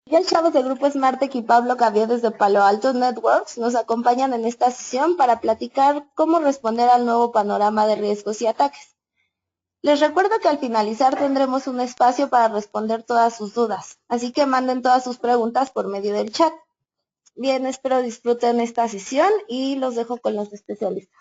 Miguel Chavos de Grupo Smartec y Pablo Cavio desde Palo Alto Networks nos acompañan en esta sesión para platicar cómo responder al nuevo panorama de riesgos y ataques. Les recuerdo que al finalizar tendremos un espacio para responder todas sus dudas, así que manden todas sus preguntas por medio del chat. Bien, espero disfruten esta sesión y los dejo con los especialistas.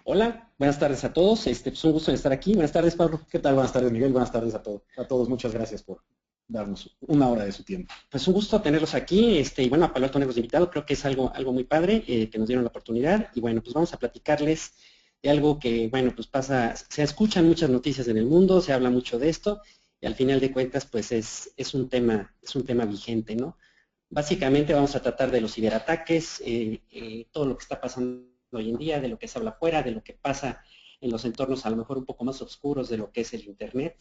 Hola, buenas tardes a todos. Pues un gusto de estar aquí. Buenas tardes, Pablo. ¿Qué tal? Buenas tardes, Miguel. Buenas tardes a todos. Muchas gracias por darnos una hora de su tiempo. Pues un gusto tenerlos aquí. Y bueno, a Palo Alto Negros de invitado. Creo que es algo muy padre que nos dieron la oportunidad. Y bueno, pues vamos a platicarles de algo que, bueno, pues pasa, se escuchan muchas noticias en el mundo, se habla mucho de esto y al final de cuentas, pues es un tema vigente, ¿no? Básicamente vamos a tratar de los ciberataques, todo lo que está pasando hoy en día, de lo que se habla afuera, de lo que pasa en los entornos a lo mejor un poco más oscuros de lo que es el Internet.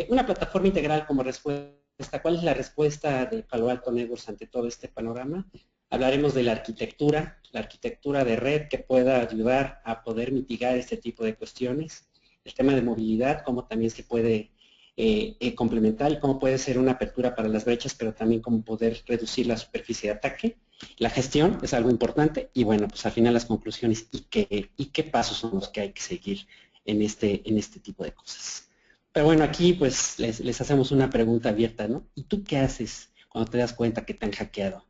Una plataforma integral como respuesta. ¿Cuál es la respuesta de Palo Alto Networks ante todo este panorama? Hablaremos de la arquitectura de red que pueda ayudar a poder mitigar este tipo de cuestiones. El tema de movilidad, cómo también se puede complementar y cómo puede ser una apertura para las brechas, pero también cómo poder reducir la superficie de ataque. La gestión es algo importante y bueno, pues al final las conclusiones y qué pasos son los que hay que seguir en este tipo de cosas. Pero bueno, aquí pues les hacemos una pregunta abierta, ¿no? ¿Y tú qué haces cuando te das cuenta que te han hackeado?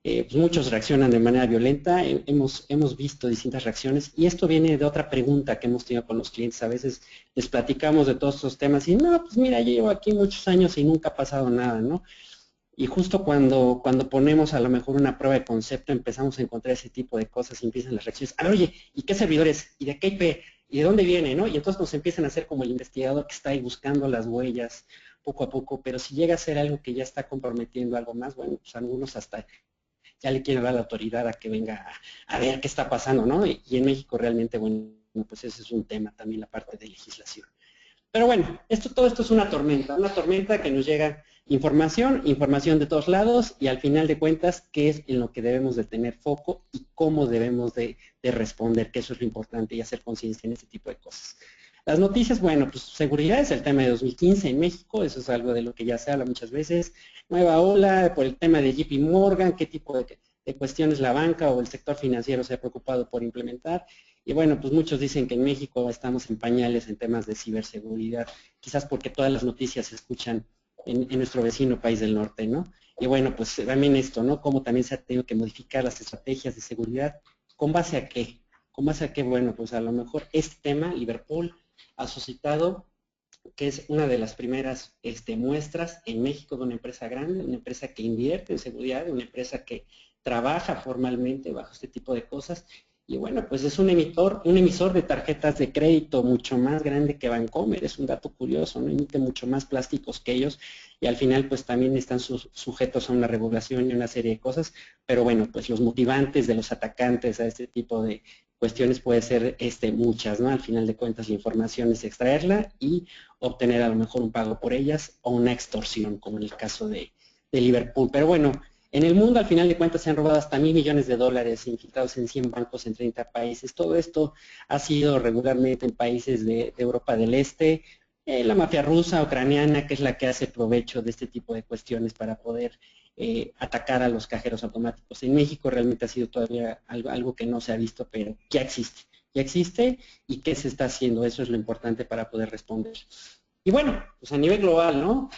Pues muchos reaccionan de manera violenta, hemos visto distintas reacciones y esto viene de otra pregunta que hemos tenido con los clientes. A veces les platicamos de todos estos temas y no, pues mira, yo llevo aquí muchos años y nunca ha pasado nada, ¿no? Y justo cuando ponemos a lo mejor una prueba de concepto empezamos a encontrar ese tipo de cosas y empiezan las reacciones. A ver, oye, ¿y qué servidores? ¿Y de qué IP? ¿Y de dónde viene? ¿No? Y entonces nos empiezan a hacer como el investigador que está ahí buscando las huellas poco a poco, pero si llega a ser algo que ya está comprometiendo algo más, bueno, pues algunos hasta ya le quieren dar la autoridad a que venga a ver qué está pasando, ¿no? Y en México realmente, bueno, pues ese es un tema también, la parte de legislación. Pero bueno, todo esto es una tormenta que nos llega información de todos lados y al final de cuentas, qué es en lo que debemos de tener foco y cómo debemos de responder, que eso es lo importante y hacer conciencia en este tipo de cosas. Las noticias, bueno, pues seguridad es el tema de 2015 en México, eso es algo de lo que ya se habla muchas veces. Nueva ola por el tema de JP Morgan, qué tipo de cuestiones la banca o el sector financiero se ha preocupado por implementar. Y bueno, pues muchos dicen que en México estamos en pañales en temas de ciberseguridad, quizás porque todas las noticias se escuchan en nuestro vecino país del norte, ¿no? Y bueno, pues también esto, ¿no? Cómo también se ha tenido que modificar las estrategias de seguridad, ¿con base a qué? ¿Con base a qué? Bueno, pues a lo mejor este tema, Liverpool, ha suscitado que es una de las primeras muestras en México de una empresa grande, una empresa que invierte en seguridad, una empresa que trabaja formalmente bajo este tipo de cosas. Y bueno, pues es un emisor de tarjetas de crédito mucho más grande que Bancomer, es un dato curioso, ¿no? Emite mucho más plásticos que ellos y al final pues también están sujetos a una regulación y una serie de cosas, pero bueno, pues los motivantes de los atacantes a este tipo de cuestiones puede ser muchas, ¿no? Al final de cuentas la información es extraerla y obtener a lo mejor un pago por ellas o una extorsión, como en el caso de Liverpool. Pero bueno, en el mundo al final de cuentas se han robado hasta $1.000 millones infiltrados en 100 bancos en 30 países. Todo esto ha sido regularmente en países de Europa del Este. La mafia rusa, ucraniana, que es la que hace provecho de este tipo de cuestiones para poder atacar a los cajeros automáticos. En México realmente ha sido todavía algo que no se ha visto, pero ya existe y qué se está haciendo, eso es lo importante para poder responder. Y bueno, pues a nivel global, ¿no?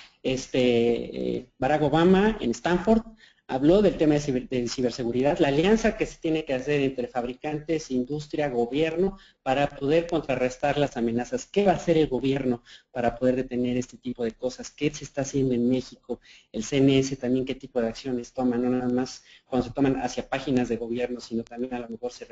Barack Obama en Stanford habló del tema de ciberseguridad, la alianza que se tiene que hacer entre fabricantes, industria, gobierno, para poder contrarrestar las amenazas. ¿Qué va a hacer el gobierno para poder detener este tipo de cosas? ¿Qué se está haciendo en México? El CNS también, ¿qué tipo de acciones toman? No nada más cuando se toman hacia páginas de gobierno, sino también a lo mejor se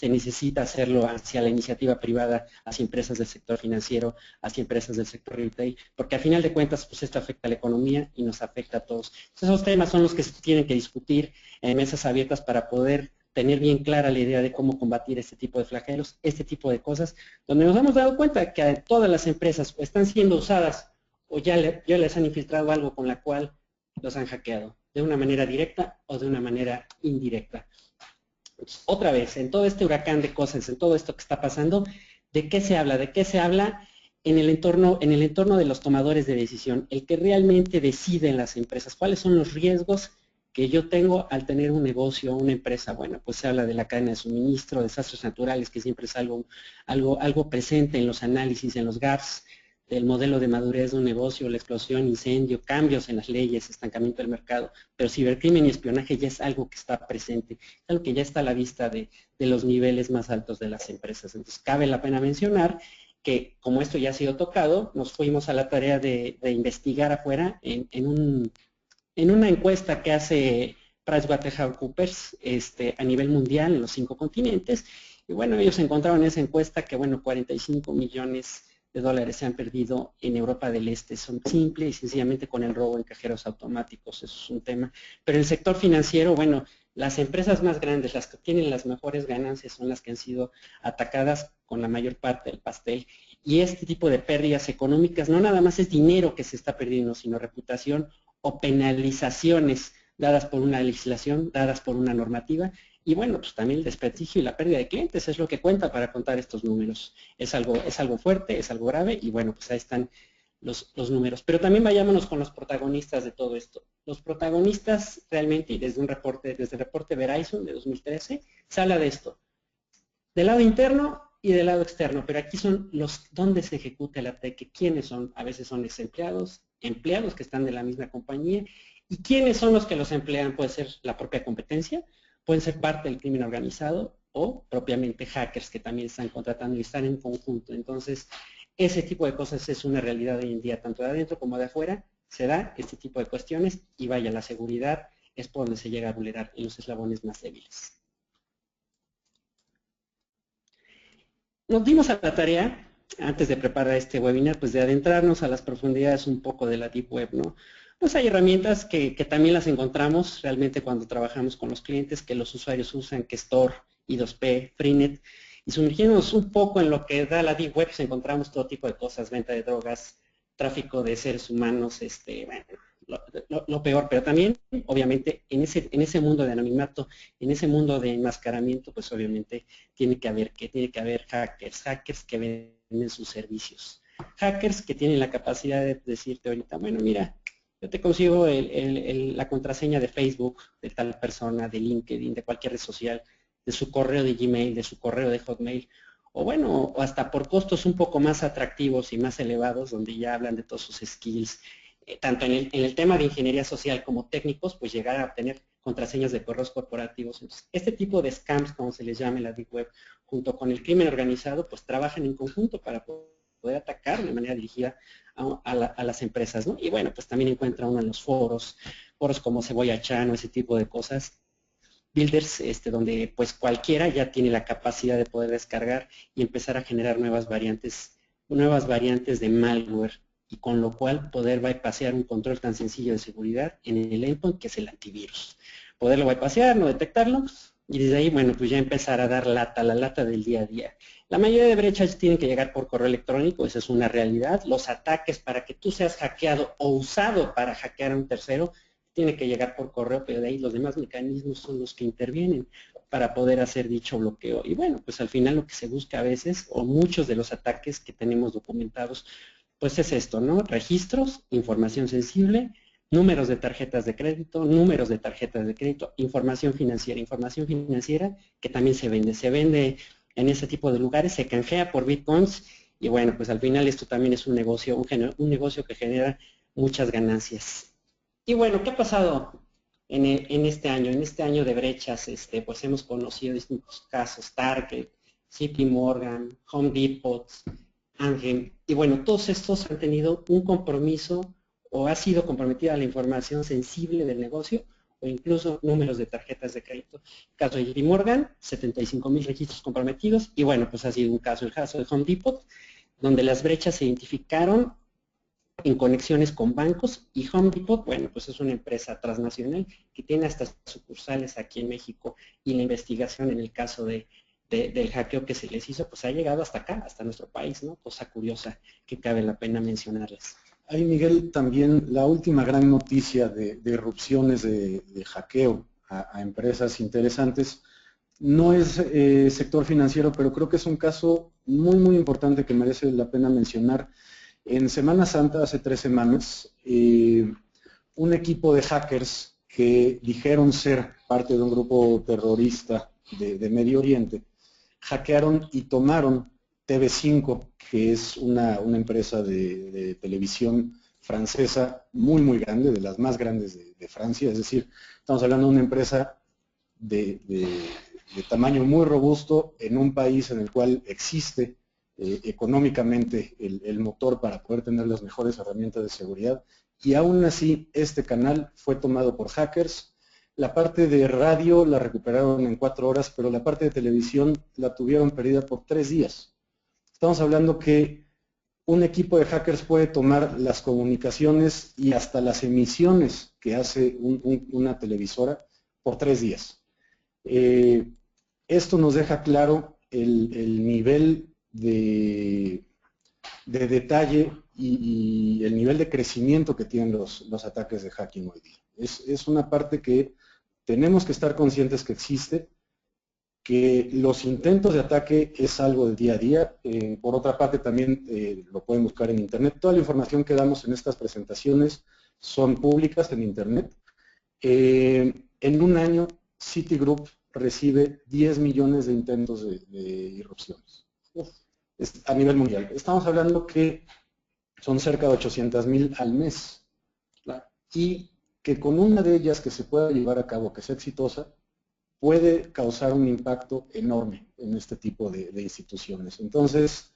necesita hacerlo hacia la iniciativa privada, hacia empresas del sector financiero, hacia empresas del sector retail, porque al final de cuentas, pues esto afecta a la economía y nos afecta a todos. Entonces, esos temas son los que se tienen que discutir en mesas abiertas para poder tener bien clara la idea de cómo combatir este tipo de flagelos, este tipo de cosas, donde nos hemos dado cuenta que todas las empresas o están siendo usadas o ya les han infiltrado algo con la cual los han hackeado, de una manera directa o de una manera indirecta. Entonces, otra vez, en todo este huracán de cosas, en todo esto que está pasando, ¿de qué se habla? ¿De qué se habla en el entorno de los tomadores de decisión? El que realmente decide en las empresas, ¿cuáles son los riesgos que yo tengo al tener un negocio, una empresa? Bueno, pues se habla de la cadena de suministro, desastres naturales, que siempre es algo presente en los análisis, en los gaps, del modelo de madurez de un negocio, la explosión, incendio, cambios en las leyes, estancamiento del mercado, pero cibercrimen y espionaje ya es algo que está presente, algo que ya está a la vista de los niveles más altos de las empresas. Entonces, cabe la pena mencionar que, como esto ya ha sido tocado, nos fuimos a la tarea de investigar afuera en una encuesta que hace PricewaterhouseCoopers a nivel mundial en los 5 continentes, y bueno, ellos encontraron en esa encuesta que, bueno, 45 millones de dólares se han perdido en Europa del Este, son simple y sencillamente con el robo en cajeros automáticos, eso es un tema. Pero en el sector financiero, bueno, las empresas más grandes, las que tienen las mejores ganancias, son las que han sido atacadas con la mayor parte del pastel. Y este tipo de pérdidas económicas no nada más es dinero que se está perdiendo, sino reputación o penalizaciones dadas por una legislación, dadas por una normativa. Y bueno, pues también el desprestigio y la pérdida de clientes es lo que cuenta para contar estos números. Es algo fuerte, es algo grave, y bueno, pues ahí están los números. Pero también vayámonos con los protagonistas de todo esto. Los protagonistas realmente, y desde el reporte Verizon de 2013, se habla de esto. Del lado interno y del lado externo, pero aquí son donde se ejecuta el ataque, quiénes son. A veces son empleados que están de la misma compañía, y quiénes son los que los emplean. Puede ser la propia competencia, pueden ser parte del crimen organizado o propiamente hackers que también están contratando y están en conjunto. Entonces, ese tipo de cosas es una realidad hoy en día, tanto de adentro como de afuera, se da este tipo de cuestiones, y vaya, la seguridad es por donde se llega a vulnerar, en los eslabones más débiles. Nos dimos a la tarea, antes de preparar este webinar, pues de adentrarnos a las profundidades un poco de la Deep Web, ¿no? Pues hay herramientas que también las encontramos realmente cuando trabajamos con los clientes, que los usuarios usan, que es Tor, I2P, Freenet, y sumergiéndonos un poco en lo que da la Deep Web, pues encontramos todo tipo de cosas, venta de drogas, tráfico de seres humanos, bueno, lo peor, pero también, obviamente, en ese mundo de anonimato, en ese mundo de enmascaramiento, pues obviamente tiene que haber hackers que venden sus servicios, hackers que tienen la capacidad de decirte ahorita, bueno, mira, yo te consigo la contraseña de Facebook de tal persona, de LinkedIn, de cualquier red social, de su correo de Gmail, de su correo de Hotmail, o bueno, o hasta por costos un poco más atractivos y más elevados, donde ya hablan de todos sus skills, tanto en el tema de ingeniería social como técnicos, pues llegar a obtener contraseñas de correos corporativos. Entonces, este tipo de scams, como se les llama en la Deep Web, junto con el crimen organizado, pues trabajan en conjunto para poder atacar de manera dirigida a las empresas, ¿no? Y bueno, pues también encuentra uno en los foros como Cebolla Chan o ese tipo de cosas, builders, donde pues cualquiera ya tiene la capacidad de poder descargar y empezar a generar nuevas variantes de malware, y con lo cual poder bypassear un control tan sencillo de seguridad en el endpoint que es el antivirus. Poderlo bypassear, no detectarlo, y desde ahí, bueno, pues ya empezar a dar la lata del día a día. La mayoría de brechas tienen que llegar por correo electrónico, esa es una realidad. Los ataques para que tú seas hackeado o usado para hackear a un tercero, tiene que llegar por correo, pero de ahí los demás mecanismos son los que intervienen para poder hacer dicho bloqueo. Y bueno, pues al final lo que se busca a veces, o muchos de los ataques que tenemos documentados, pues es esto, ¿no? Registros, información sensible, números de tarjetas de crédito, información financiera que también se vende en ese tipo de lugares, se canjea por bitcoins, y bueno, pues al final esto también es un negocio que genera muchas ganancias. Y bueno, ¿qué ha pasado en este año? En este año de brechas, pues hemos conocido distintos casos, Target, JP Morgan, Home Depot, Ángel, y bueno, todos estos han tenido un compromiso o ha sido comprometida la información sensible del negocio, o incluso números de tarjetas de crédito. El caso de JP Morgan, 75,000 registros comprometidos, y bueno, pues ha sido un caso, el caso de Home Depot, donde las brechas se identificaron en conexiones con bancos, y Home Depot, bueno, pues es una empresa transnacional que tiene hasta sucursales aquí en México, y la investigación en el caso del hackeo que se les hizo, pues ha llegado hasta acá, hasta nuestro país, ¿no? Cosa curiosa que cabe la pena mencionarles. Ahí, Miguel, también la última gran noticia de erupciones de hackeo a empresas interesantes no es sector financiero, pero creo que es un caso muy, muy importante que merece la pena mencionar. En Semana Santa, hace 3 semanas, un equipo de hackers que dijeron ser parte de un grupo terrorista de Medio Oriente, hackearon y tomaron TV5, que es una empresa de televisión francesa muy, muy grande, de las más grandes de Francia, es decir, estamos hablando de una empresa de tamaño muy robusto en un país en el cual existe económicamente el motor para poder tener las mejores herramientas de seguridad, y aún así este canal fue tomado por hackers. La parte de radio la recuperaron en 4 horas, pero la parte de televisión la tuvieron perdida por 3 días. Estamos hablando que un equipo de hackers puede tomar las comunicaciones y hasta las emisiones que hace una televisora por 3 días. Esto nos deja claro el nivel de detalle y el nivel de crecimiento que tienen los ataques de hacking hoy día. Es una parte que tenemos que estar conscientes que existe, que los intentos de ataque es algo del día a día. Por otra parte, también lo pueden buscar en Internet. Toda la información que damos en estas presentaciones son públicas en Internet. En un año, Citigroup recibe 10 millones de intentos de irrupciones a nivel mundial. Estamos hablando que son cerca de 800,000 al mes. Y que con una de ellas que se pueda llevar a cabo, que sea exitosa, puede causar un impacto enorme en este tipo de instituciones. Entonces,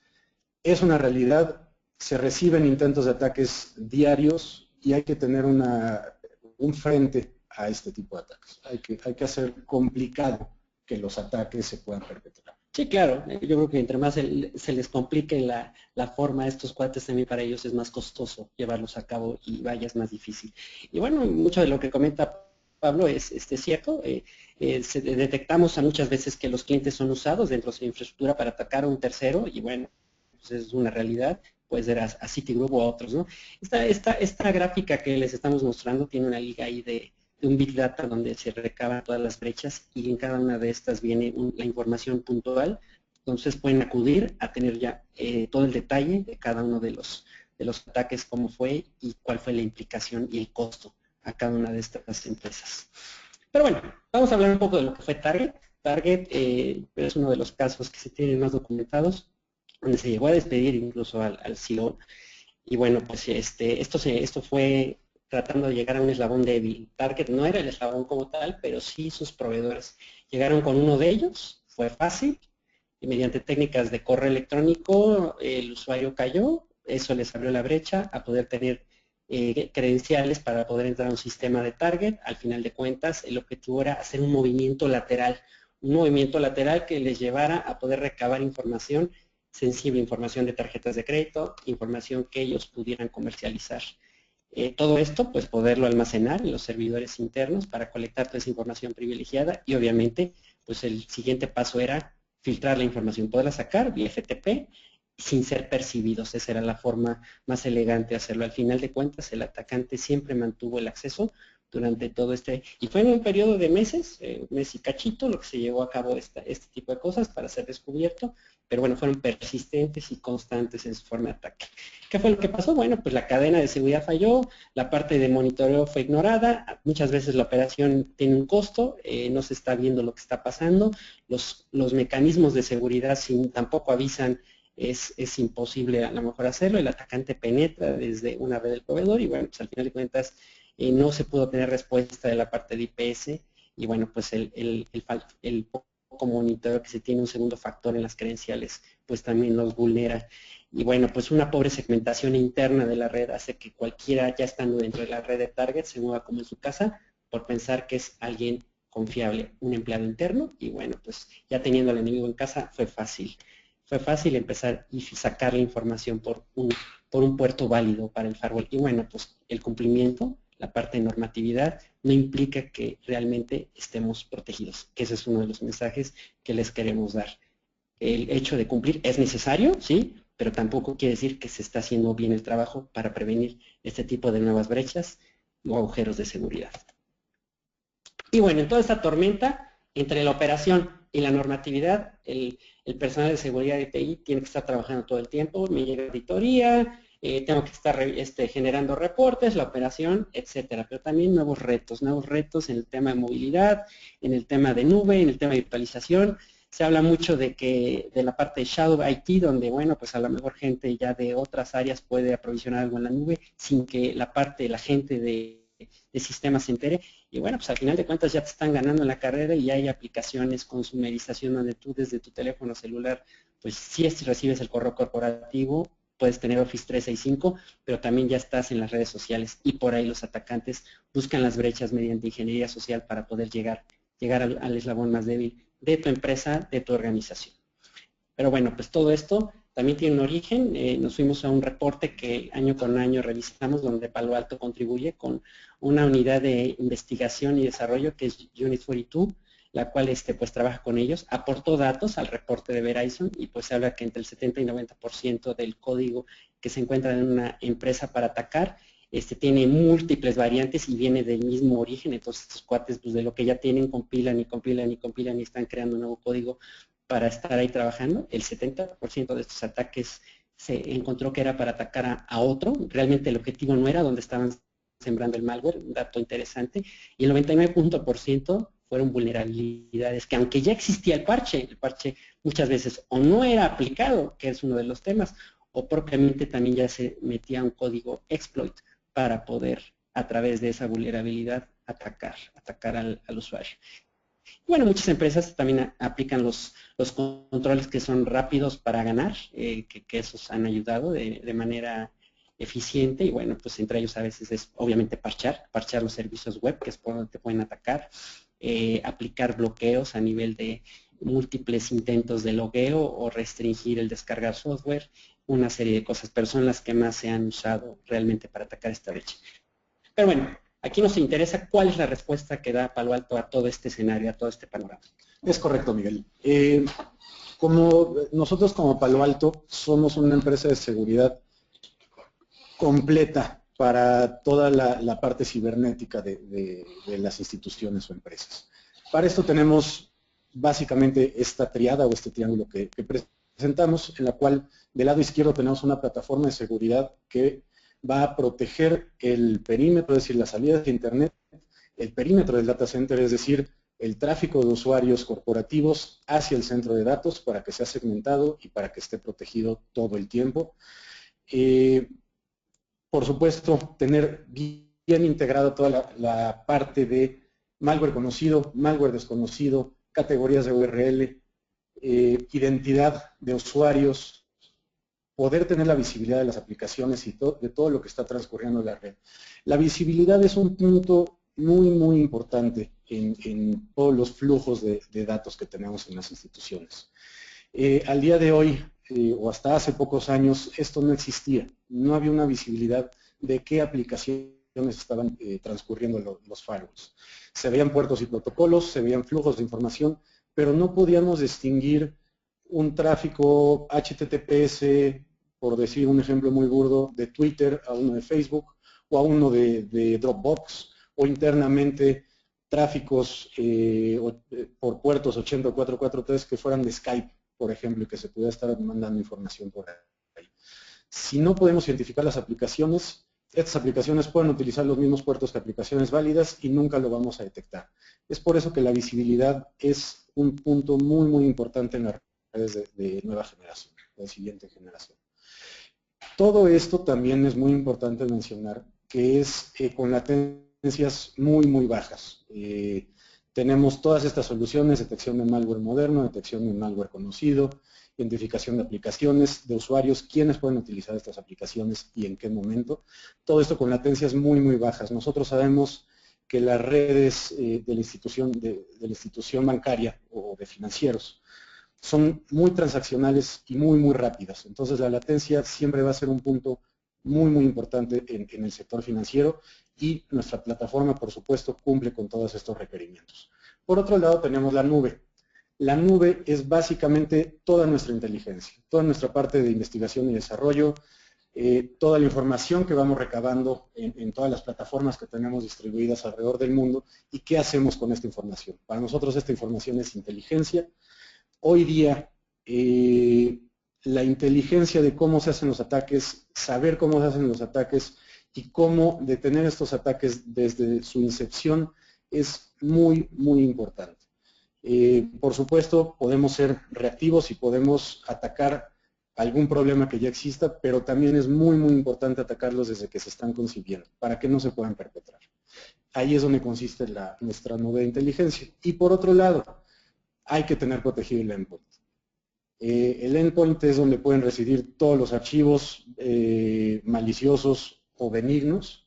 es una realidad, se reciben intentos de ataques diarios y hay que tener un frente a este tipo de ataques. Hay que hacer complicado que los ataques se puedan perpetrar. Sí, claro, yo creo que entre más se les complique la forma a estos cuates, también para ellos es más costoso llevarlos a cabo y vaya, es más difícil. Y bueno, mucho de lo que comenta Pablo es cierto. Detectamos a muchas veces que los clientes son usados dentro de su infraestructura para atacar a un tercero, y bueno, pues es una realidad. Puede ser a Citigroup o a otros, ¿no? Esta gráfica que les estamos mostrando tiene una liga ahí de un Big Data donde se recaban todas las brechas, y en cada una de estas viene la información puntual. Entonces pueden acudir a tener ya todo el detalle de cada uno de los ataques, cómo fue y cuál fue la implicación y el costo a cada una de estas empresas. Pero bueno, vamos a hablar un poco de lo que fue Target. Target es uno de los casos que se tienen más documentados, donde se llegó a despedir incluso al CEO. Y bueno, pues esto fue tratando de llegar a un eslabón débil. Target no era el eslabón como tal, pero sí sus proveedores. Llegaron con uno de ellos, fue fácil, y mediante técnicas de correo electrónico el usuario cayó, eso les abrió la brecha a poder tener credenciales para poder entrar a un sistema de Target. Al final de cuentas, el objetivo era hacer un movimiento lateral que les llevara a poder recabar información sensible, información de tarjetas de crédito, información que ellos pudieran comercializar. Todo esto, pues poderlo almacenar en los servidores internos para colectar toda esa información privilegiada, y obviamente, pues el siguiente paso era filtrar la información, poderla sacar vía FTP sin ser percibidos. Esa era la forma más elegante de hacerlo. Al final de cuentas, el atacante siempre mantuvo el acceso durante todo y fue en un periodo de meses, mes y cachito, lo que se llevó a cabo este tipo de cosas para ser descubierto, pero bueno, fueron persistentes y constantes en su forma de ataque. ¿Qué fue lo que pasó? Bueno, pues la cadena de seguridad falló, la parte de monitoreo fue ignorada, muchas veces la operación tiene un costo, no se está viendo lo que está pasando, los mecanismos de seguridad tampoco avisan, es imposible a lo mejor hacerlo, el atacante penetra desde una red del proveedor, y bueno, pues al final de cuentas no se pudo tener respuesta de la parte de IPS, y bueno, pues el poco monitoreo que se tiene, un segundo factor en las credenciales, pues también los vulnera. Y bueno, pues una pobre segmentación interna de la red hace que cualquiera, ya estando dentro de la red de Target, se mueva como en su casa por pensar que es alguien confiable, un empleado interno, y bueno, pues ya teniendo al enemigo en casa fue fácil empezar y sacar la información por por un puerto válido para el firewall. Y bueno, pues el cumplimiento, la parte de normatividad, no implica que realmente estemos protegidos, que ese es uno de los mensajes que les queremos dar. El hecho de cumplir es necesario, sí, pero tampoco quiere decir que se está haciendo bien el trabajo para prevenir este tipo de nuevas brechas o agujeros de seguridad. Y bueno, en toda esta tormenta, entre la operación y la normatividad, el personal de seguridad de TI tiene que estar trabajando todo el tiempo, me llega auditoría, tengo que estar generando reportes, la operación, etcétera. Pero también nuevos retos en el tema de movilidad, en el tema de nube, en el tema de virtualización. Se habla mucho de la parte de Shadow IT, donde, bueno, pues a lo mejor gente ya de otras áreas puede aprovisionar algo en la nube sin que la gente de sistemas se entere. Y bueno, pues al final de cuentas ya te están ganando en la carrera y hay aplicaciones, consumerización, donde tú desde tu teléfono celular, pues sí recibes el correo corporativo, puedes tener Office 365, pero también ya estás en las redes sociales y por ahí los atacantes buscan las brechas mediante ingeniería social para poder llegar al eslabón más débil de tu empresa, de tu organización. Pero bueno, pues todo esto también tiene un origen. Nos fuimos a un reporte que año con año revisamos, donde Palo Alto contribuye con una unidad de investigación y desarrollo que es Unit 42, la cual pues trabaja con ellos, aportó datos al reporte de Verizon y pues se habla que entre el 70 y 90% del código que se encuentra en una empresa para atacar tiene múltiples variantes y viene del mismo origen. Entonces estos cuates pues de lo que ya tienen compilan y están creando un nuevo código para estar ahí trabajando. El 70% de estos ataques se encontró que era para atacar a otro. Realmente el objetivo no era donde estaban sembrando el malware, un dato interesante, y el 99% fueron vulnerabilidades que aunque ya existía el parche muchas veces o no era aplicado, que es uno de los temas, o propiamente también ya se metía un código exploit para poder a través de esa vulnerabilidad atacar al usuario. Bueno, muchas empresas también aplican los controles que son rápidos para ganar, que esos han ayudado de manera eficiente y bueno, pues entre ellos a veces es obviamente parchar los servicios web, que es por donde te pueden atacar, aplicar bloqueos a nivel de múltiples intentos de logueo o restringir el descargar software, una serie de cosas, pero son las que más se han usado realmente para atacar esta brecha. Pero bueno, aquí nos interesa cuál es la respuesta que da Palo Alto a todo este escenario, a todo este panorama. Es correcto, Miguel. Nosotros como Palo Alto somos una empresa de seguridad completa para toda la parte cibernética de las instituciones o empresas. Para esto tenemos básicamente esta triada o este triángulo que presentamos, en la cual del lado izquierdo tenemos una plataforma de seguridad que va a proteger el perímetro, es decir, las salidas de Internet, el perímetro del data center, es decir, el tráfico de usuarios corporativos hacia el centro de datos para que sea segmentado y para que esté protegido todo el tiempo. Por supuesto, tener bien integrada toda la parte de malware conocido, malware desconocido, categorías de URL, identidad de usuarios, poder tener la visibilidad de las aplicaciones y de todo lo que está transcurriendo en la red. La visibilidad es un punto muy, muy importante en todos los flujos de datos que tenemos en las instituciones. Al día de hoy, o hasta hace pocos años, esto no existía. No había una visibilidad de qué aplicaciones estaban transcurriendo los firewalls. Se veían puertos y protocolos, se veían flujos de información, pero no podíamos distinguir un tráfico HTTPS, por decir un ejemplo muy burdo, de Twitter a uno de Facebook o a uno de Dropbox, o internamente tráficos por puertos 80443 que fueran de Skype, por ejemplo, y que se pudiera estar mandando información por ahí. Si no podemos identificar las aplicaciones, estas aplicaciones pueden utilizar los mismos puertos que aplicaciones válidas y nunca lo vamos a detectar. Es por eso que la visibilidad es un punto muy, muy importante en las redes de nueva generación, de siguiente generación. Todo esto también es muy importante mencionar que es con latencias muy, muy bajas. Tenemos todas estas soluciones, detección de malware moderno, detección de malware conocido, identificación de aplicaciones, de usuarios, quiénes pueden utilizar estas aplicaciones y en qué momento. Todo esto con latencias muy, muy bajas. Nosotros sabemos que las redes de la institución bancaria o de financieros son muy transaccionales y muy, muy rápidas. Entonces la latencia siempre va a ser un punto muy importante en el sector financiero y nuestra plataforma, por supuesto, cumple con todos estos requerimientos. Por otro lado, tenemos la nube. La nube es básicamente toda nuestra inteligencia, toda nuestra parte de investigación y desarrollo, toda la información que vamos recabando en todas las plataformas que tenemos distribuidas alrededor del mundo y qué hacemos con esta información. Para nosotros esta información es inteligencia. Hoy día, la inteligencia de cómo se hacen los ataques, saber cómo se hacen los ataques y cómo detener estos ataques desde su incepción es muy importante. Por supuesto, podemos ser reactivos y podemos atacar algún problema que ya exista, pero también es muy importante atacarlos desde que se están concibiendo, para que no se puedan perpetrar. Ahí es donde consiste nuestra nube de inteligencia. Y por otro lado, hay que tener protegido el endpoint. El endpoint es donde pueden residir todos los archivos maliciosos o benignos.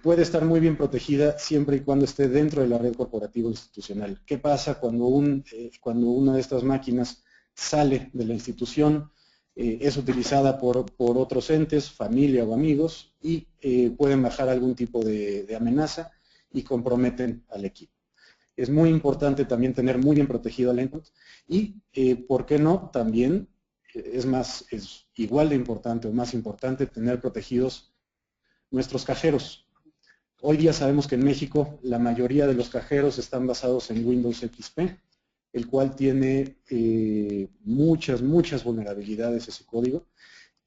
Puede estar muy bien protegida siempre y cuando esté dentro de la red corporativa institucional. ¿Qué pasa cuando una de estas máquinas sale de la institución, es utilizada por otros entes, familia o amigos, y pueden bajar algún tipo de amenaza y comprometen al equipo? Es muy importante también tener muy bien protegido el endpoint y, ¿por qué no? También es igual de importante o más importante tener protegidos nuestros cajeros. Hoy día sabemos que en México la mayoría de los cajeros están basados en Windows XP, el cual tiene muchas vulnerabilidades ese código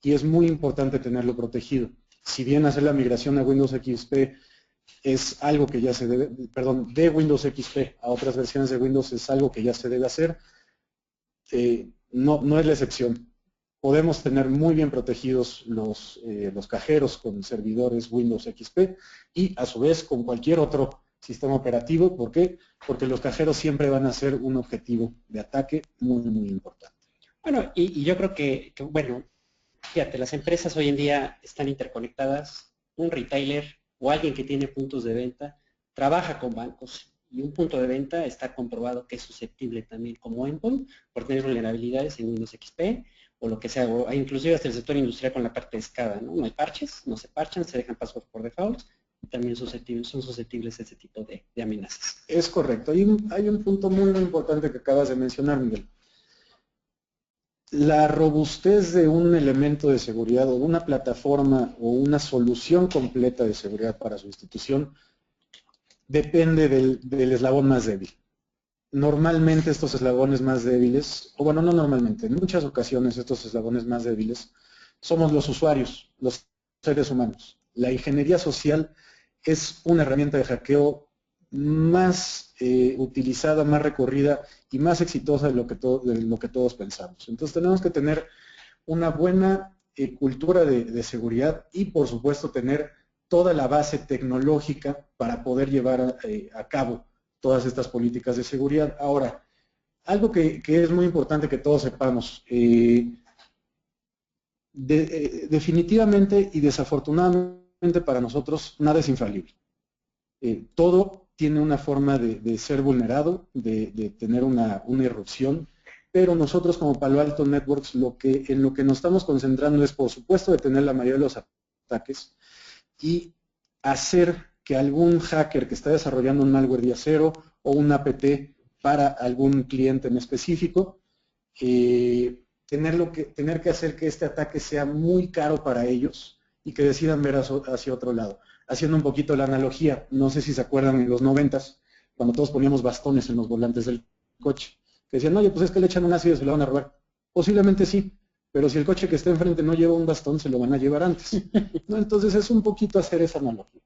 y es muy importante tenerlo protegido. Si bien hacer la migración a Windows XP es algo que ya se debe, de Windows XP a otras versiones de Windows es algo que ya se debe hacer, no es la excepción. Podemos tener muy bien protegidos los cajeros con servidores Windows XP y a su vez con cualquier otro sistema operativo. ¿Por qué? Porque los cajeros siempre van a ser un objetivo de ataque muy importante. Bueno, y yo creo que, bueno, fíjate, las empresas hoy en día están interconectadas. Un retailer o alguien que tiene puntos de venta trabaja con bancos y un punto de venta está comprobado que es susceptible también como endpoint por tener vulnerabilidades en Windows XP o lo que sea, o inclusive hasta el sector industrial con la parte de SCADA, ¿no? No hay parches, no se parchan, se dejan passwords por default, y también son susceptibles a ese tipo de amenazas. Es correcto. Hay un punto muy importante que acabas de mencionar, Miguel. La robustez de un elemento de seguridad o una plataforma o una solución completa de seguridad para su institución depende del eslabón más débil. Normalmente estos eslabones más débiles, o bueno, no normalmente, en muchas ocasiones estos eslabones más débiles somos los usuarios, los seres humanos. La ingeniería social es una herramienta de hackeo más utilizada, más recorrida y más exitosa de lo que todos pensamos. Entonces tenemos que tener una buena cultura de seguridad y por supuesto tener toda la base tecnológica para poder llevar a cabo todas estas políticas de seguridad. Ahora, algo que es muy importante que todos sepamos, definitivamente y desafortunadamente para nosotros nada es infalible. Todo tiene una forma de ser vulnerado, de tener una irrupción, pero nosotros como Palo Alto Networks en lo que nos estamos concentrando es, por supuesto, detener la mayoría de los ataques y hacer que algún hacker que está desarrollando un malware día cero o un APT para algún cliente en específico, tener que hacer que este ataque sea muy caro para ellos y que decidan ver hacia otro lado. Haciendo un poquito la analogía, no sé si se acuerdan en los 90s, cuando todos poníamos bastones en los volantes del coche, que decían, oye, pues es que le echan un ácido y se lo van a robar. Posiblemente sí, pero si el coche que está enfrente no lleva un bastón, se lo van a llevar antes. ¿No? Entonces es un poquito hacer esa analogía.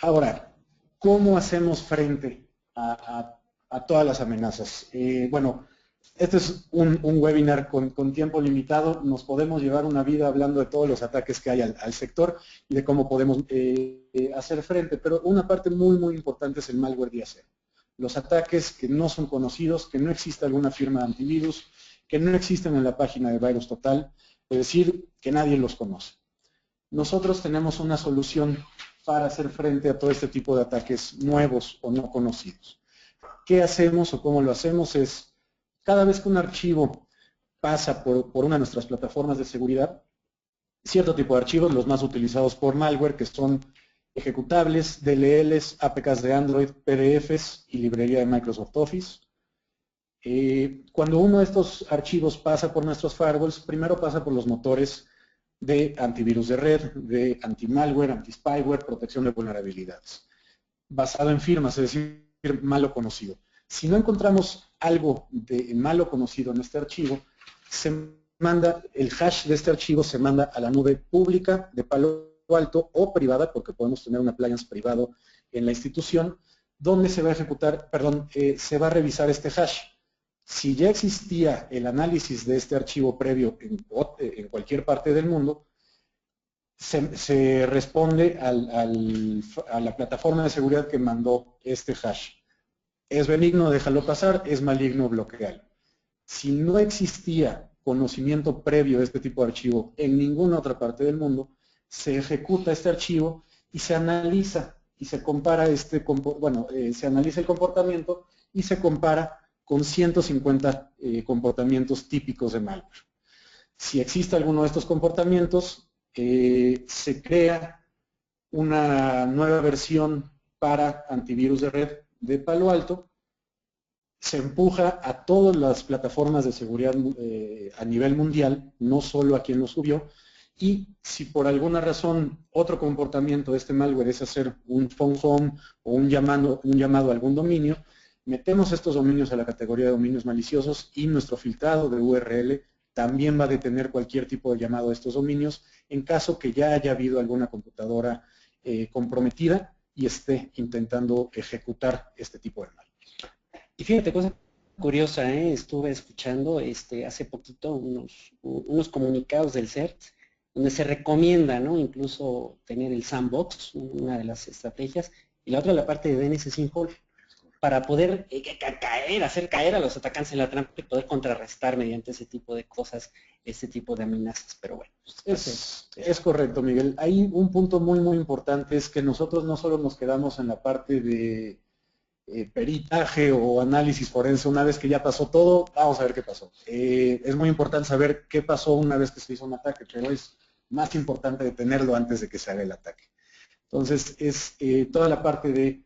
Ahora, ¿cómo hacemos frente a todas las amenazas? Bueno, este es un webinar con tiempo limitado. Nos podemos llevar una vida hablando de todos los ataques que hay al sector y de cómo podemos hacer frente, pero una parte muy importante es el malware día cero. Los ataques que no son conocidos, que no existe alguna firma de antivirus, que no existen en la página de Virus Total, es decir, que nadie los conoce. Nosotros tenemos una solución para hacer frente a todo este tipo de ataques nuevos o no conocidos. ¿Qué hacemos o cómo lo hacemos? Es cada vez que un archivo pasa por una de nuestras plataformas de seguridad, cierto tipo de archivos, los más utilizados por malware, que son ejecutables, DLLs, APKs de Android, PDFs y librería de Microsoft Office. Cuando uno de estos archivos pasa por nuestros firewalls, primero pasa por los motores de antivirus de red, de anti-malware, anti-spyware, protección de vulnerabilidades, basado en firmas, es decir, malo conocido. Si no encontramos algo de malo conocido en este archivo, el hash de este archivo se manda a la nube pública de Palo Alto o privada, porque podemos tener un appliance privado en la institución, donde se va a ejecutar, se va a revisar este hash. Si ya existía el análisis de este archivo previo en cualquier parte del mundo, se responde a la plataforma de seguridad que mandó este hash. Es benigno, déjalo pasar; es maligno, bloquealo. Si no existía conocimiento previo de este tipo de archivo en ninguna otra parte del mundo, se ejecuta este archivo y se analiza y se compara se analiza el comportamiento y se compara con 150 comportamientos típicos de malware. Si existe alguno de estos comportamientos, se crea una nueva versión para antivirus de red de Palo Alto, se empuja a todas las plataformas de seguridad a nivel mundial, no solo a quien lo subió, y si por alguna razón otro comportamiento de este malware es hacer un phone home o un llamado a algún dominio, metemos estos dominios a la categoría de dominios maliciosos y nuestro filtrado de URL también va a detener cualquier tipo de llamado a estos dominios en caso que ya haya habido alguna computadora comprometida y esté intentando ejecutar este tipo de malware. Y fíjate, cosa curiosa, estuve escuchando hace poquito unos comunicados del CERT donde se recomienda, ¿no?, incluso tener el sandbox, una de las estrategias, y la otra la parte de DNS sin hole, para poder hacer caer a los atacantes en la trampa y poder contrarrestar mediante ese tipo de cosas, ese tipo de amenazas. Pero bueno. Es correcto, Miguel. Hay un punto muy importante, es que nosotros no solo nos quedamos en la parte de peritaje o análisis forense. Una vez que ya pasó todo, vamos a ver qué pasó. Es muy importante saber qué pasó una vez que se hizo un ataque, pero es más importante detenerlo antes de que se haga el ataque. Entonces, es toda la parte de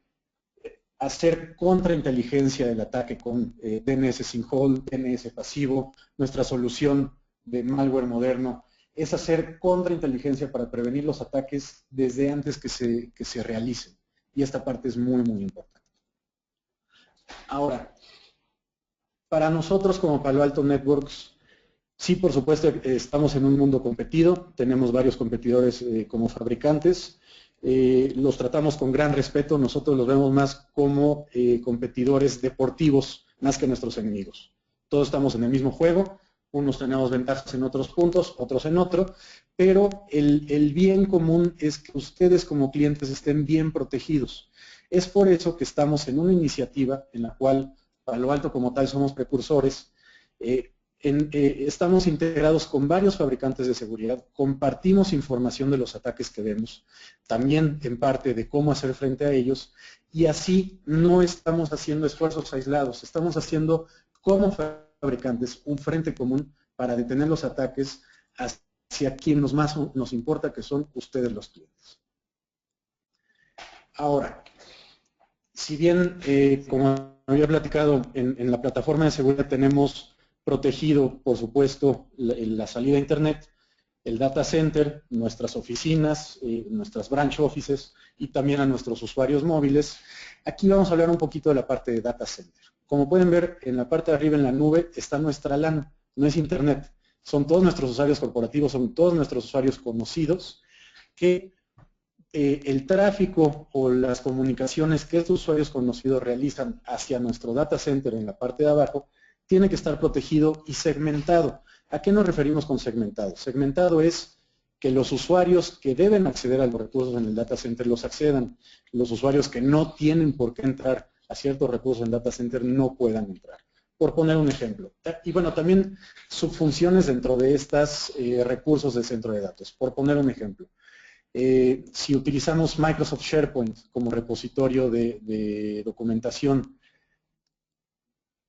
hacer contrainteligencia del ataque con DNS sin hold, DNS pasivo. Nuestra solución de malware moderno es hacer contrainteligencia para prevenir los ataques desde antes que se realicen. Y esta parte es muy importante. Ahora, para nosotros como Palo Alto Networks, sí, por supuesto, estamos en un mundo competido, tenemos varios competidores como fabricantes, los tratamos con gran respeto, nosotros los vemos más como competidores deportivos, más que nuestros enemigos. Todos estamos en el mismo juego, unos tenemos ventajas en otros puntos, otros en otro, pero el bien común es que ustedes como clientes estén bien protegidos. Es por eso que estamos en una iniciativa en la cual Palo Alto como tal somos precursores. Estamos integrados con varios fabricantes de seguridad, compartimos información de los ataques que vemos, también en parte de cómo hacer frente a ellos, y así no estamos haciendo esfuerzos aislados, estamos haciendo como fabricantes un frente común para detener los ataques hacia quienes más nos importa, que son ustedes los clientes. Ahora, si bien, como había platicado, en la plataforma de seguridad tenemos protegido, por supuesto, la salida a Internet, el data center, nuestras oficinas, nuestras branch offices y también a nuestros usuarios móviles. Aquí vamos a hablar un poquito de la parte de data center. Como pueden ver, en la parte de arriba en la nube está nuestra LAN, no es Internet. Son todos nuestros usuarios corporativos, son todos nuestros usuarios conocidos que el tráfico o las comunicaciones que estos usuarios conocidos realizan hacia nuestro data center en la parte de abajo tiene que estar protegido y segmentado. ¿A qué nos referimos con segmentado? Segmentado es que los usuarios que deben acceder a los recursos en el data center los accedan. Los usuarios que no tienen por qué entrar a ciertos recursos en el data center no puedan entrar. Por poner un ejemplo. Y bueno, también subfunciones dentro de estos recursos del centro de datos. Por poner un ejemplo. Si utilizamos Microsoft SharePoint como repositorio de documentación,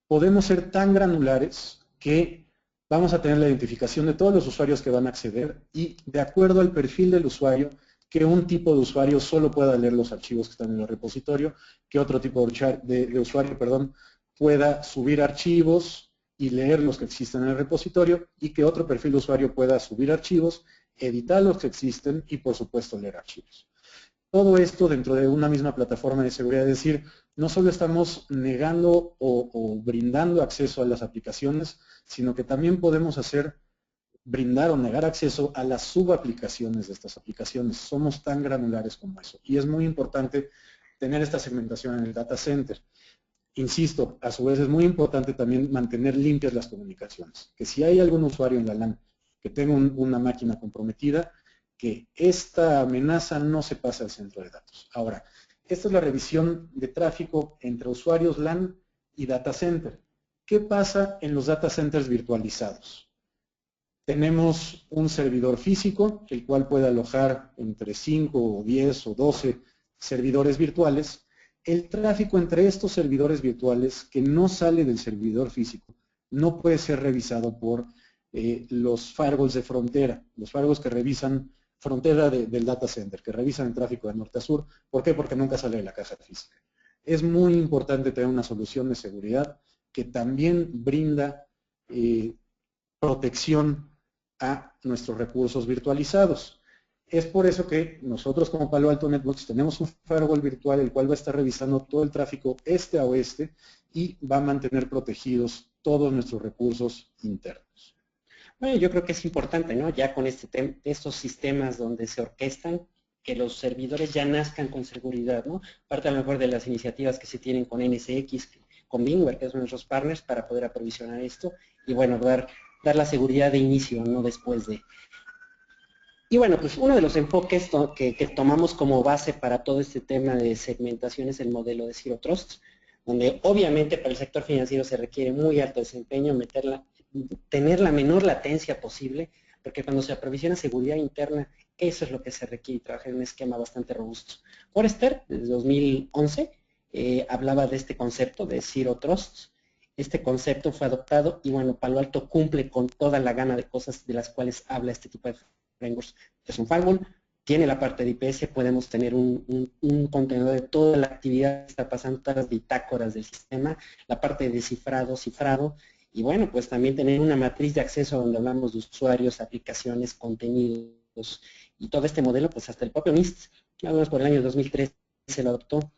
podemos ser tan granulares que Vamos a tener la identificación de todos los usuarios que van a acceder y de acuerdo al perfil del usuario, que un tipo de usuario solo pueda leer los archivos que están en el repositorio, que otro tipo de usuario, pueda subir archivos y leer los que existen en el repositorio y que otro perfil de usuario pueda subir archivos, editar los que existen y por supuesto leer archivos. Todo esto dentro de una misma plataforma de seguridad, es decir, no solo estamos negando o brindando acceso a las aplicaciones, sino que también podemos brindar o negar acceso a las subaplicaciones de estas aplicaciones. Somos tan granulares como eso. Y es muy importante tener esta segmentación en el data center. Insisto, a su vez es muy importante también mantener limpias las comunicaciones. Que si hay algún usuario en la LAN que tenga una máquina comprometida, que esta amenaza no se pase al centro de datos. Ahora, esta es la revisión de tráfico entre usuarios LAN y data center. ¿Qué pasa en los data centers virtualizados? Tenemos un servidor físico, el cual puede alojar entre 5 o 10 o 12 servidores virtuales. El tráfico entre estos servidores virtuales que no sale del servidor físico no puede ser revisado por los firewalls de frontera, los firewalls que revisan frontera del data center, que revisan el tráfico de norte a sur. ¿Por qué? Porque nunca sale de la caja física. Es muy importante tener una solución de seguridad que también brinda protección a nuestros recursos virtualizados. Es por eso que nosotros como Palo Alto Networks tenemos un firewall virtual el cual va a estar revisando todo el tráfico este a oeste y va a mantener protegidos todos nuestros recursos internos. Bueno, yo creo que es importante, ¿no? Ya con estos sistemas donde se orquestan, que los servidores ya nazcan con seguridad, ¿no? Parte a lo mejor de las iniciativas que se tienen con NSX, con VMware, que son nuestros partners, para poder aprovisionar esto y, bueno, dar la seguridad de inicio, no después de. Y bueno, pues uno de los enfoques que tomamos como base para todo este tema de segmentación es el modelo de Zero Trust, donde obviamente para el sector financiero se requiere muy alto desempeño, tener la menor latencia posible, porque cuando se aprovisiona seguridad interna, eso es lo que se requiere, trabajar en un esquema bastante robusto. Forrester, desde 2011, hablaba de este concepto de Zero Trust. Este concepto fue adoptado y bueno, Palo Alto cumple con toda la gama de cosas de las cuales habla este tipo de frameworks. Es un firewall, tiene la parte de IPS, podemos tener un contenedor de toda la actividad que está pasando, todas las bitácoras del sistema, la parte de cifrado, y bueno, pues también tener una matriz de acceso donde hablamos de usuarios, aplicaciones, contenidos, y todo este modelo, pues hasta el propio NIST, hablamos por el año 2003, se lo adoptó,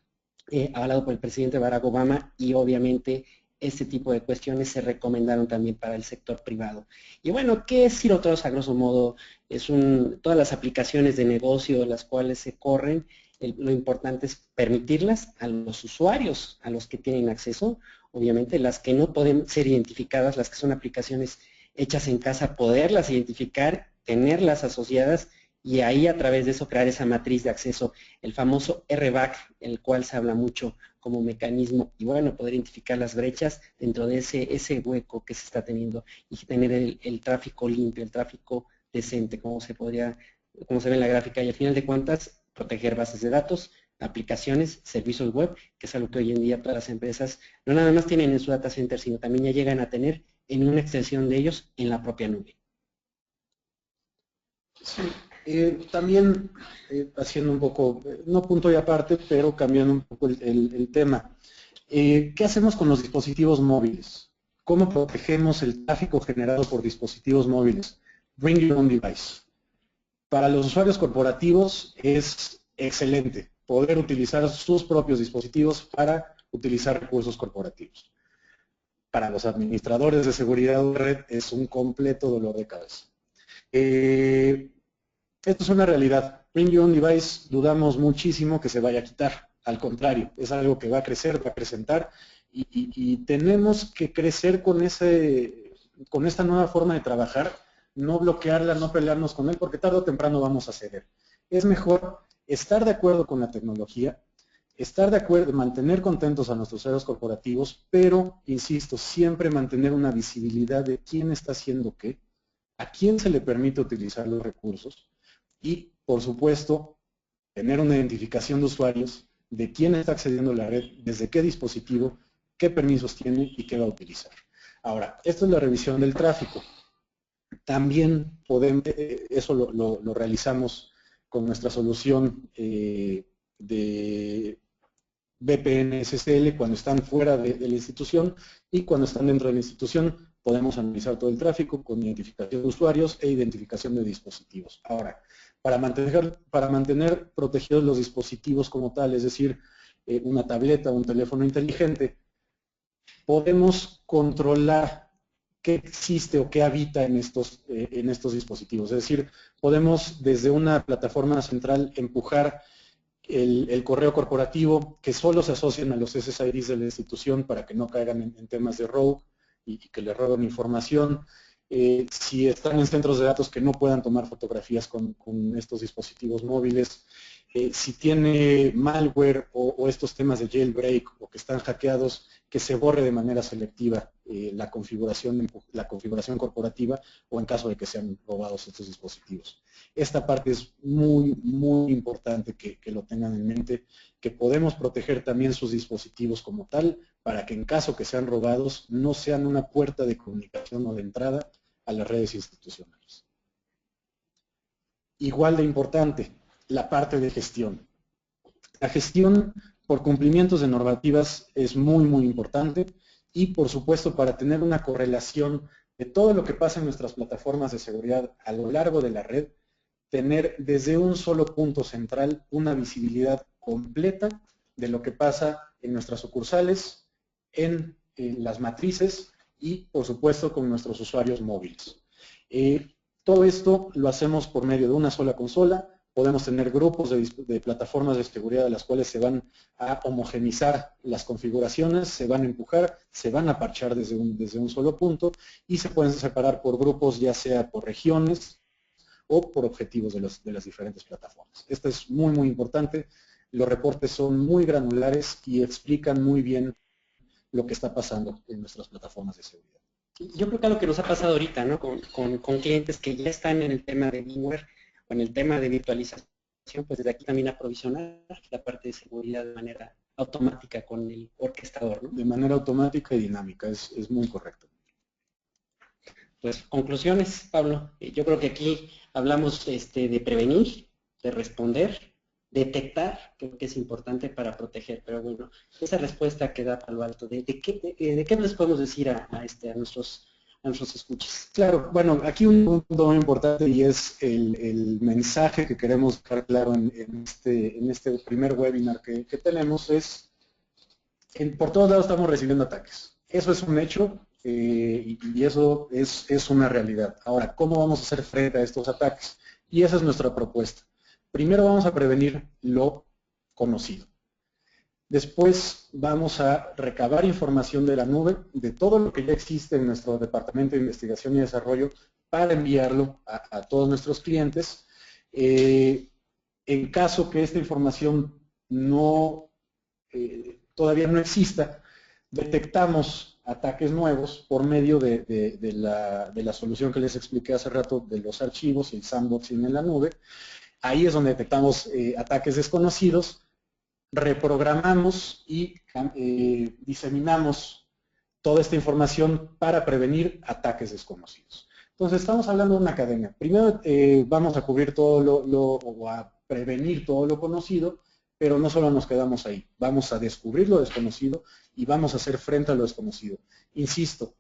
avalado por el presidente Barack Obama, y obviamente este tipo de cuestiones se recomendaron también para el sector privado. Y bueno, ¿qué es Zero Trust a grosso modo? Todas las aplicaciones de negocio las cuales se corren, lo importante es permitirlas a los usuarios, a los que tienen acceso, obviamente las que no pueden ser identificadas, las que son aplicaciones hechas en casa, poderlas identificar, tenerlas asociadas y ahí a través de eso crear esa matriz de acceso, el famoso RBAC, el cual se habla mucho como mecanismo, y bueno, poder identificar las brechas dentro de ese hueco que se está teniendo y tener el tráfico limpio, el tráfico decente, como se ve en la gráfica, y al final de cuentas, proteger bases de datos, aplicaciones, servicios web, que es algo que hoy en día todas las empresas no nada más tienen en su data center, sino también ya llegan a tener en una extensión de ellos en la propia nube. Sí, también haciendo un poco, no punto y aparte, pero cambiando un poco el tema. ¿Qué hacemos con los dispositivos móviles? ¿Cómo protegemos el tráfico generado por dispositivos móviles? Bring your own device. Para los usuarios corporativos es excelente poder utilizar sus propios dispositivos para utilizar recursos corporativos. Para los administradores de seguridad de red es un completo dolor de cabeza. Esto es una realidad. Bring your own device, dudamos muchísimo que se vaya a quitar. Al contrario, es algo que va a crecer, va a acrecentar y tenemos que crecer con esta nueva forma de trabajar, no bloquearla, no pelearnos con él, porque tarde o temprano vamos a ceder. Es mejor estar de acuerdo con la tecnología, estar de acuerdo, mantener contentos a nuestros usuarios corporativos, pero, insisto, siempre mantener una visibilidad de quién está haciendo qué, a quién se le permite utilizar los recursos y, por supuesto, tener una identificación de usuarios de quién está accediendo a la red, desde qué dispositivo, qué permisos tiene y qué va a utilizar. Ahora, esto es la revisión del tráfico. También podemos, eso lo realizamos con nuestra solución de VPN SSL cuando están fuera de la institución, y cuando están dentro de la institución podemos analizar todo el tráfico con identificación de usuarios e identificación de dispositivos. Ahora, para mantener protegidos los dispositivos como tal, es decir, una tableta o un teléfono inteligente, podemos controlar qué existe o qué habita en estos dispositivos. Es decir, podemos desde una plataforma central empujar el correo corporativo, que solo se asocian a los SSIDs de la institución para que no caigan en temas de rogue y que le roben información. Si están en centros de datos, que no puedan tomar fotografías con estos dispositivos móviles. Si tiene malware o estos temas de jailbreak o que están hackeados, que se borre de manera selectiva la configuración corporativa, o en caso de que sean robados estos dispositivos. Esta parte es muy, muy importante que lo tengan en mente, que podemos proteger también sus dispositivos como tal, para que en caso que sean robados no sean una puerta de comunicación o de entrada a las redes institucionales. Igual de importante, la parte de gestión. La gestión por cumplimientos de normativas es muy, muy importante, y por supuesto para tener una correlación de todo lo que pasa en nuestras plataformas de seguridad a lo largo de la red, tener desde un solo punto central una visibilidad completa de lo que pasa en nuestras sucursales, en las matrices y por supuesto con nuestros usuarios móviles. Todo esto lo hacemos por medio de una sola consola. Podemos tener grupos de plataformas de seguridad de las cuales se van a homogenizar las configuraciones, se van a empujar, se van a parchar desde un solo punto, y se pueden separar por grupos, ya sea por regiones o por objetivos de las diferentes plataformas. Esto es muy, muy importante. Los reportes son muy granulares y explican muy bien lo que está pasando en nuestras plataformas de seguridad. Yo creo que algo que nos ha pasado ahorita, ¿no? Con clientes que ya están en el tema de VMware o en el tema de virtualización, pues desde aquí también aprovisionar la parte de seguridad de manera automática con el orquestador, ¿no? De manera automática y dinámica, es muy correcto. Pues conclusiones, Pablo. Yo creo que aquí hablamos de prevenir, de responder, detectar, creo que es importante para proteger, pero bueno, esa respuesta que da Palo Alto, ¿de qué les podemos decir a nuestros escuchas? Claro, bueno, aquí un punto muy importante, y es el mensaje que queremos dejar claro en este primer webinar que tenemos, es por todos lados estamos recibiendo ataques. Eso es un hecho, y eso es una realidad. Ahora, ¿cómo vamos a hacer frente a estos ataques? Y esa es nuestra propuesta. Primero vamos a prevenir lo conocido. Después vamos a recabar información de la nube, de todo lo que ya existe en nuestro departamento de investigación y desarrollo, para enviarlo a todos nuestros clientes. En caso que esta información todavía no exista, detectamos ataques nuevos por medio de la solución que les expliqué hace rato, de los archivos y el sandboxing en la nube. Ahí es donde detectamos ataques desconocidos, reprogramamos y diseminamos toda esta información para prevenir ataques desconocidos. Entonces, estamos hablando de una cadena. Primero vamos a cubrir o a prevenir todo lo conocido, pero no solo nos quedamos ahí. Vamos a descubrir lo desconocido y vamos a hacer frente a lo desconocido. Insisto,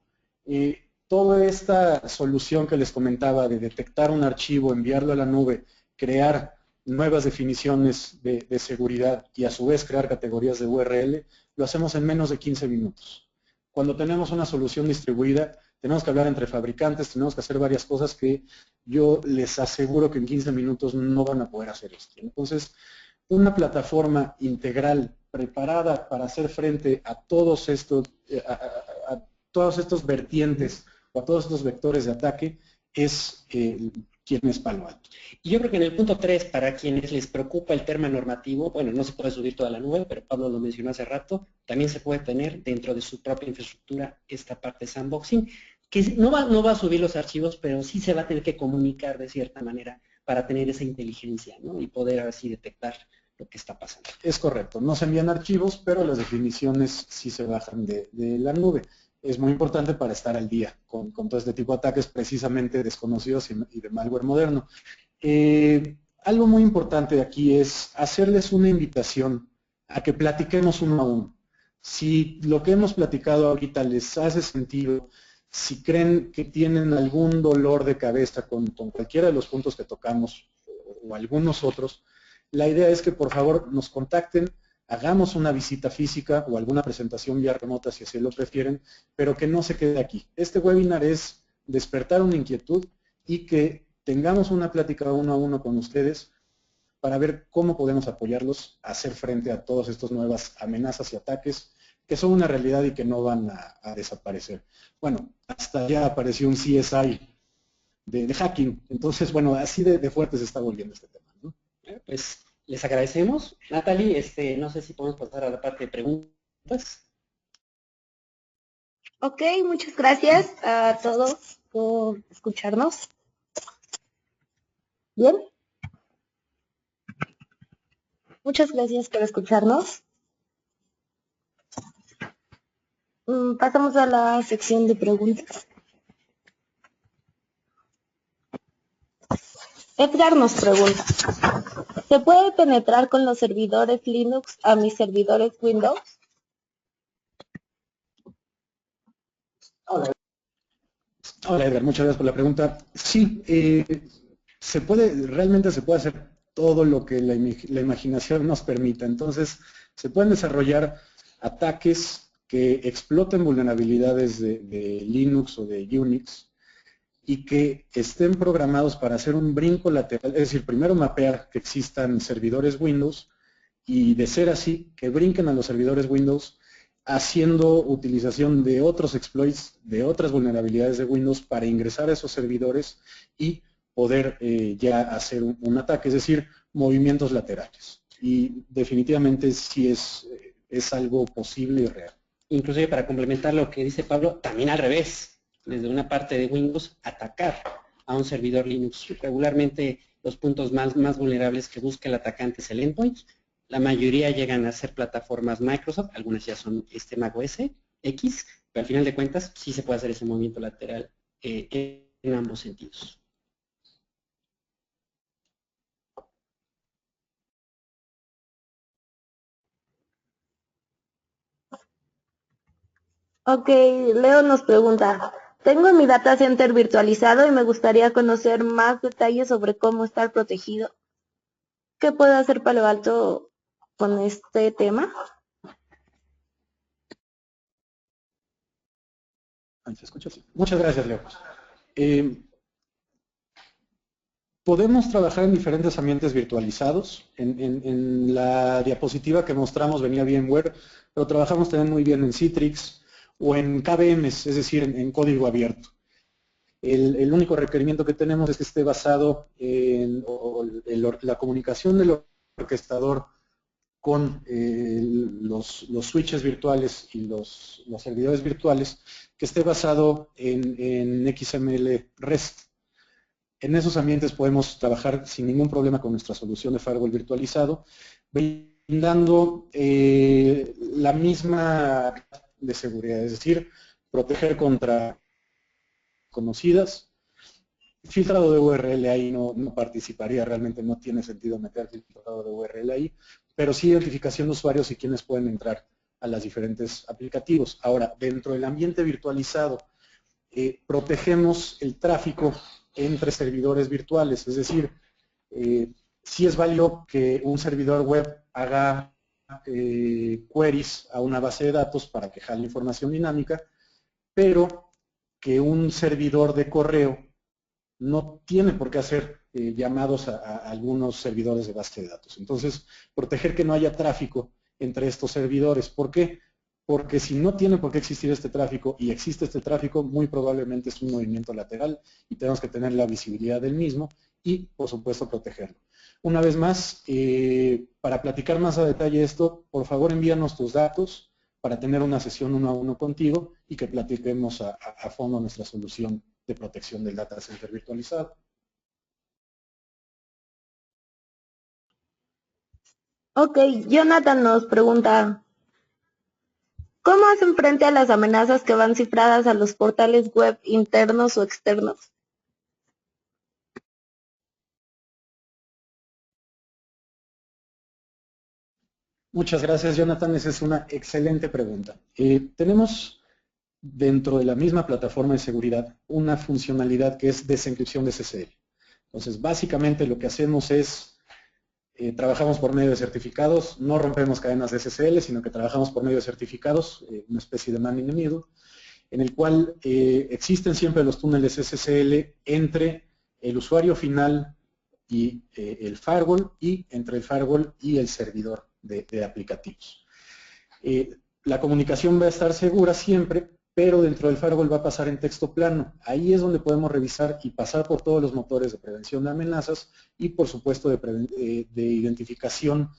toda esta solución que les comentaba de detectar un archivo, enviarlo a la nube, crear nuevas definiciones de seguridad y a su vez crear categorías de URL, lo hacemos en menos de 15 minutos. Cuando tenemos una solución distribuida, tenemos que hablar entre fabricantes, tenemos que hacer varias cosas que yo les aseguro que en 15 minutos no van a poder hacer esto. Entonces, una plataforma integral preparada para hacer frente a todos estos vertientes o a todos estos vectores de ataque es quien es Palo Alto. Y yo creo que en el punto 3, para quienes les preocupa el tema normativo, bueno, no se puede subir toda la nube, pero Pablo lo mencionó hace rato, también se puede tener dentro de su propia infraestructura esta parte de sandboxing, que no va a subir los archivos, pero sí se va a tener que comunicar de cierta manera para tener esa inteligencia, ¿no? Y poder así detectar lo que está pasando. Es correcto, no se envían archivos, pero las definiciones sí se bajan de la nube. es muy importante para estar al día con todo este tipo de ataques precisamente desconocidos y de malware moderno. Algo muy importante aquí es hacerles una invitación a que platiquemos uno a uno. Si lo que hemos platicado ahorita les hace sentido, si creen que tienen algún dolor de cabeza con cualquiera de los puntos que tocamos o algunos otros, la idea es que por favor nos contacten, hagamos una visita física o alguna presentación vía remota si así lo prefieren, pero que no se quede aquí. Este webinar es despertar una inquietud y que tengamos una plática uno a uno con ustedes para ver cómo podemos apoyarlos a hacer frente a todas estas nuevas amenazas y ataques que son una realidad y que no van a desaparecer. Bueno, hasta ya apareció un CSI de hacking, entonces, bueno, así de fuerte se está volviendo este tema, ¿no? Pues les agradecemos. Natalie, no sé si podemos pasar a la parte de preguntas. Ok, muchas gracias a todos por escucharnos. Bien. Muchas gracias por escucharnos. Pasamos a la sección de preguntas. Edgar nos pregunta, ¿se puede penetrar con los servidores Linux a mis servidores Windows? Hola Edgar, muchas gracias por la pregunta. Sí, realmente se puede hacer todo lo que la imaginación nos permita. Entonces, se pueden desarrollar ataques que exploten vulnerabilidades de Linux o de Unix y que estén programados para hacer un brinco lateral, es decir, primero mapear que existan servidores Windows y de ser así, que brinquen a los servidores Windows haciendo utilización de otros exploits, de otras vulnerabilidades de Windows para ingresar a esos servidores y poder ya hacer un ataque, es decir, movimientos laterales. Y definitivamente sí es algo posible y real. Inclusive para complementar lo que dice Pablo, también al revés, desde una parte de Windows, atacar a un servidor Linux. Regularmente los puntos más vulnerables que busca el atacante es el endpoint. La mayoría llegan a ser plataformas Microsoft, algunas ya son macOS X, pero al final de cuentas sí se puede hacer ese movimiento lateral en ambos sentidos. Ok, Leo nos pregunta, tengo mi data center virtualizado y me gustaría conocer más detalles sobre cómo estar protegido. ¿Qué puede hacer Palo Alto con este tema? ¿Se escucha? Sí. Muchas gracias, Leo. Podemos trabajar en diferentes ambientes virtualizados. En la diapositiva que mostramos venía VMware, pero trabajamos también muy bien en Citrix o en KVMs, es decir, en código abierto. El único requerimiento que tenemos es que esté basado en la comunicación del orquestador con los switches virtuales y los servidores virtuales, que esté basado en XML REST. En esos ambientes podemos trabajar sin ningún problema con nuestra solución de firewall virtualizado, brindando la misma de seguridad, es decir, proteger contra conocidas. Filtrado de URL ahí no participaría, realmente no tiene sentido meter filtrado de URL ahí, pero sí identificación de usuarios y quienes pueden entrar a los diferentes aplicativos. Ahora, dentro del ambiente virtualizado, protegemos el tráfico entre servidores virtuales, es decir, sí es válido que un servidor web haga queries a una base de datos para que jale información dinámica, pero que un servidor de correo no tiene por qué hacer llamados a algunos servidores de base de datos. Entonces, proteger que no haya tráfico entre estos servidores. ¿Por qué? Porque si no tiene por qué existir este tráfico y existe este tráfico, muy probablemente es un movimiento lateral y tenemos que tener la visibilidad del mismo y, por supuesto, protegerlo. Una vez más, para platicar más a detalle esto, por favor envíanos tus datos para tener una sesión uno a uno contigo y que platiquemos a fondo nuestra solución de protección del data center virtualizado. Ok, Jonathan nos pregunta, ¿Cómo hacen frente a las amenazas que van cifradas a los portales web internos o externos? Muchas gracias, Jonathan. Esa es una excelente pregunta. Tenemos dentro de la misma plataforma de seguridad una funcionalidad que es desencripción de SSL. Entonces, básicamente lo que hacemos es, trabajamos por medio de certificados, no rompemos cadenas de SSL, sino que trabajamos por medio de certificados, una especie de man in the middle, en el cual existen siempre los túneles SSL entre el usuario final y el firewall, y entre el firewall y el servidor de aplicativos. La comunicación va a estar segura siempre, pero dentro del firewall va a pasar en texto plano. Ahí es donde podemos revisar y pasar por todos los motores de prevención de amenazas y, por supuesto, de identificación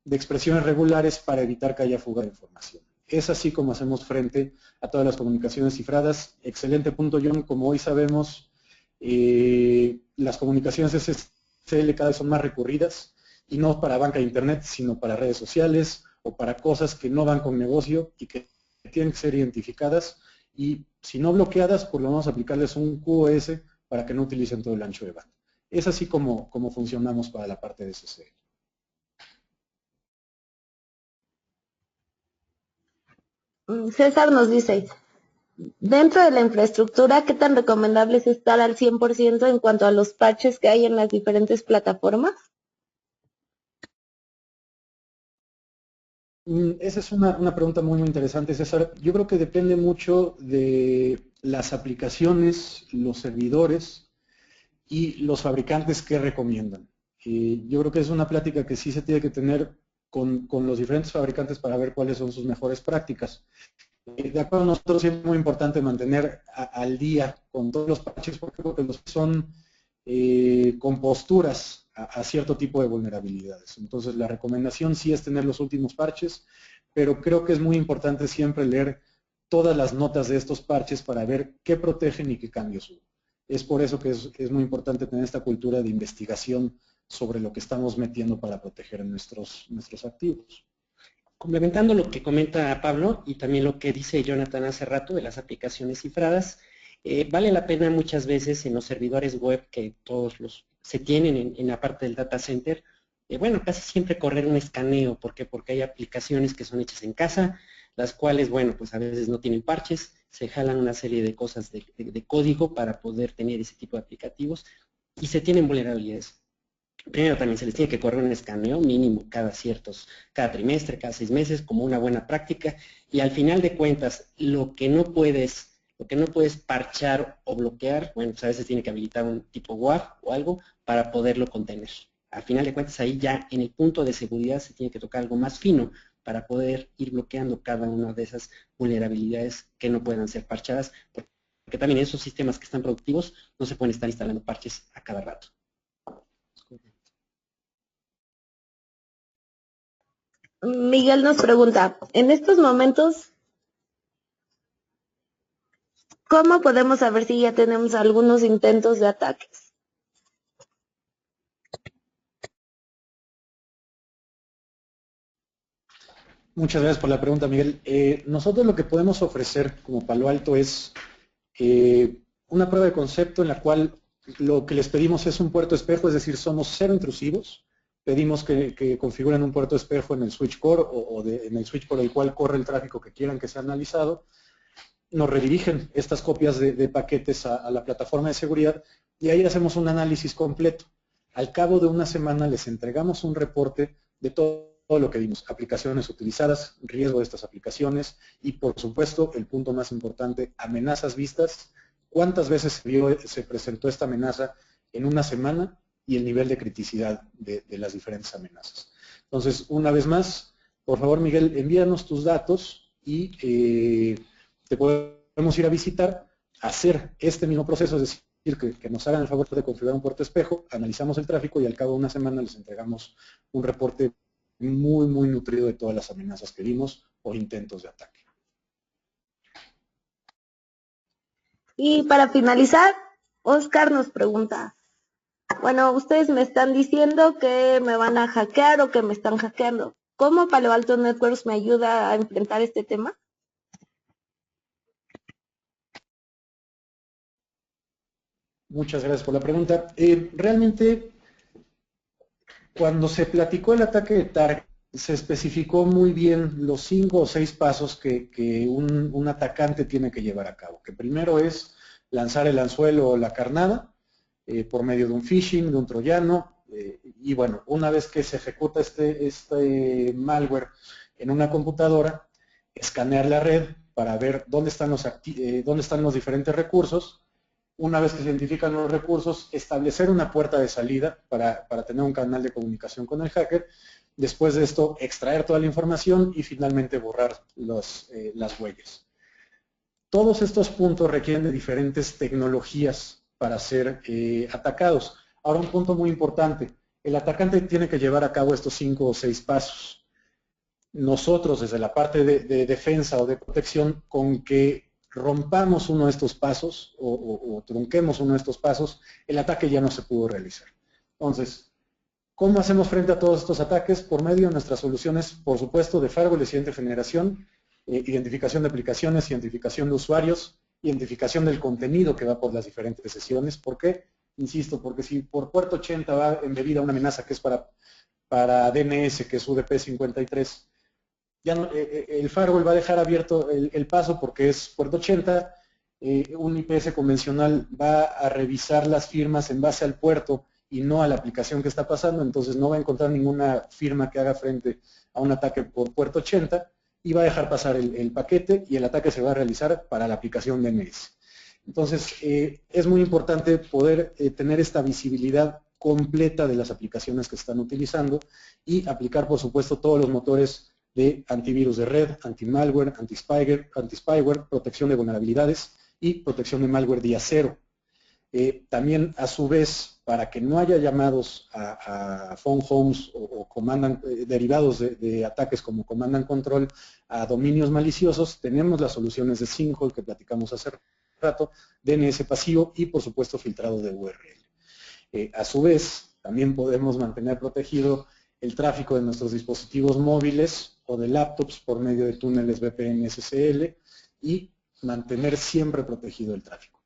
de expresiones regulares para evitar que haya fuga de información. Es así como hacemos frente a todas las comunicaciones cifradas. Excelente punto, John. Como hoy sabemos, las comunicaciones SSL cada vez son más recurridas, y no para banca de internet, sino para redes sociales o para cosas que no van con negocio y que tienen que ser identificadas, y si no bloqueadas, por lo menos aplicarles un QoS para que no utilicen todo el ancho de banda. Es así como funcionamos para la parte de SSL. César nos dice, dentro de la infraestructura, ¿qué tan recomendable es estar al 100% en cuanto a los parches que hay en las diferentes plataformas? Esa es una pregunta muy interesante, César. Yo creo que depende mucho de las aplicaciones, los servidores y los fabricantes que recomiendan. Yo creo que es una plática que sí se tiene que tener con los diferentes fabricantes para ver cuáles son sus mejores prácticas. De acuerdo a nosotros, es muy importante mantener al día con todos los parches, porque los son con posturas a cierto tipo de vulnerabilidades. Entonces, la recomendación sí es tener los últimos parches, pero creo que es muy importante siempre leer todas las notas de estos parches para ver qué protegen y qué cambios hubo. Es por eso que es muy importante tener esta cultura de investigación sobre lo que estamos metiendo para proteger nuestros activos. Complementando lo que comenta Pablo y también lo que dice Jonathan hace rato de las aplicaciones cifradas, vale la pena muchas veces en los servidores web que todos se tienen en la parte del data center, bueno, casi siempre correr un escaneo. ¿Por qué? Porque hay aplicaciones que son hechas en casa, las cuales, bueno, pues a veces no tienen parches, se jalan una serie de cosas de código para poder tener ese tipo de aplicativos y se tienen vulnerabilidades. Primero también se les tiene que correr un escaneo mínimo cada trimestre, cada 6 meses, como una buena práctica, y al final de cuentas, lo que no puedes parchar o bloquear, bueno, pues a veces tiene que habilitar un tipo WAF o algo para poderlo contener. Al final de cuentas, ahí ya en el punto de seguridad se tiene que tocar algo más fino para poder ir bloqueando cada una de esas vulnerabilidades que no puedan ser parchadas, porque también esos sistemas que están productivos no se pueden estar instalando parches a cada rato. Miguel nos pregunta, en estos momentos, ¿cómo podemos saber si ya tenemos algunos intentos de ataques? Muchas gracias por la pregunta, Miguel. Nosotros lo que podemos ofrecer como Palo Alto es una prueba de concepto en la cual lo que les pedimos es un puerto espejo, es decir, somos cero intrusivos. Pedimos que configuren un puerto espejo en el switch core en el switch por el cual corre el tráfico que quieran que sea analizado. Nos redirigen estas copias de paquetes a la plataforma de seguridad y ahí hacemos un análisis completo. Al cabo de una semana les entregamos un reporte de todo lo que vimos, aplicaciones utilizadas, riesgo de estas aplicaciones y, por supuesto, el punto más importante, amenazas vistas, cuántas veces se presentó esta amenaza en una semana y el nivel de criticidad de las diferentes amenazas. Entonces, una vez más, por favor, Miguel, envíanos tus datos y te podemos ir a visitar, hacer este mismo proceso, es decir, que nos hagan el favor de configurar un puerto espejo, analizamos el tráfico y al cabo de una semana les entregamos un reporte muy, muy nutrido de todas las amenazas que vimos o intentos de ataque. Y para finalizar, Oscar nos pregunta, bueno, ustedes me están diciendo que me van a hackear o que me están hackeando. ¿Cómo Palo Alto Networks me ayuda a enfrentar este tema? Muchas gracias por la pregunta. Realmente, cuando se platicó el ataque de Target, se especificó muy bien los 5 o 6 pasos que un atacante tiene que llevar a cabo. Que primero es lanzar el anzuelo o la carnada por medio de un phishing, de un troyano. Y bueno, una vez que se ejecuta este malware en una computadora, escanear la red para ver dónde están los diferentes recursos. Una vez que se identifican los recursos, establecer una puerta de salida para tener un canal de comunicación con el hacker. Después de esto, extraer toda la información y finalmente borrar las huellas. Todos estos puntos requieren de diferentes tecnologías para ser atacados. Ahora, un punto muy importante. El atacante tiene que llevar a cabo estos 5 o 6 pasos. Nosotros, desde la parte de defensa o de protección, con que rompamos uno de estos pasos o trunquemos uno de estos pasos, el ataque ya no se pudo realizar. Entonces, ¿cómo hacemos frente a todos estos ataques? Por medio de nuestras soluciones, por supuesto, de firewall de siguiente generación, identificación de aplicaciones, identificación de usuarios, identificación del contenido que va por las diferentes sesiones. ¿Por qué? Insisto, porque si por puerto 80 va embebida una amenaza que es para DNS, que es UDP 53, ya no, el firewall va a dejar abierto el paso porque es puerto 80, un IPS convencional va a revisar las firmas en base al puerto y no a la aplicación que está pasando, entonces no va a encontrar ninguna firma que haga frente a un ataque por puerto 80 y va a dejar pasar el paquete y el ataque se va a realizar para la aplicación DNS. Entonces, es muy importante poder tener esta visibilidad completa de las aplicaciones que están utilizando y aplicar, por supuesto, todos los motores de antivirus de red, anti-malware, anti-spyware, protección de vulnerabilidades y protección de malware día cero. También, a su vez, para que no haya llamados a phone homes o derivados de ataques como command and control a dominios maliciosos, tenemos las soluciones de Sinkhole que platicamos hace rato, DNS pasivo y, por supuesto, filtrado de URL. A su vez, también podemos mantener protegido el tráfico de nuestros dispositivos móviles o de laptops por medio de túneles VPN SSL y mantener siempre protegido el tráfico.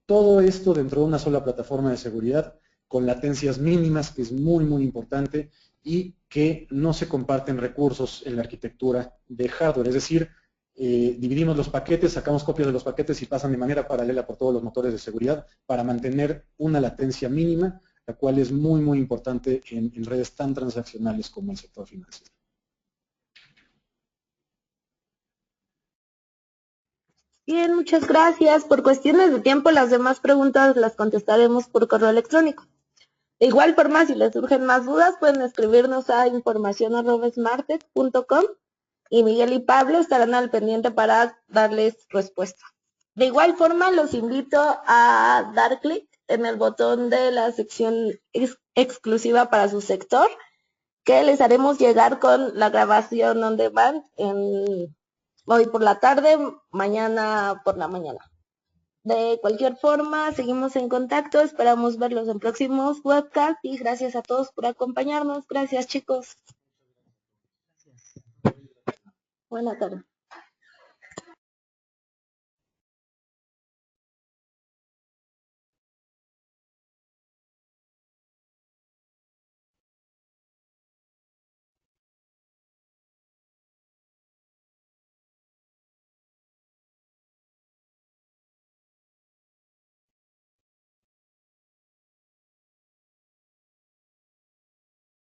Todo esto dentro de una sola plataforma de seguridad con latencias mínimas, que es muy, muy importante, y que no se comparten recursos en la arquitectura de hardware. Es decir, dividimos los paquetes, sacamos copias de los paquetes y pasan de manera paralela por todos los motores de seguridad para mantener una latencia mínima, la cual es muy, muy importante en redes tan transaccionales como el sector financiero. Bien, muchas gracias. Por cuestiones de tiempo, las demás preguntas las contestaremos por correo electrónico. De igual forma, si les surgen más dudas, pueden escribirnos a informacion@smartech.com y Miguel y Pablo estarán al pendiente para darles respuesta. De igual forma, los invito a dar clic en el botón de la sección exclusiva para su sector, que les haremos llegar con la grabación on demand hoy por la tarde, mañana por la mañana. De cualquier forma, seguimos en contacto, esperamos verlos en próximos webcasts y gracias a todos por acompañarnos. Gracias, chicos. Buena tarde.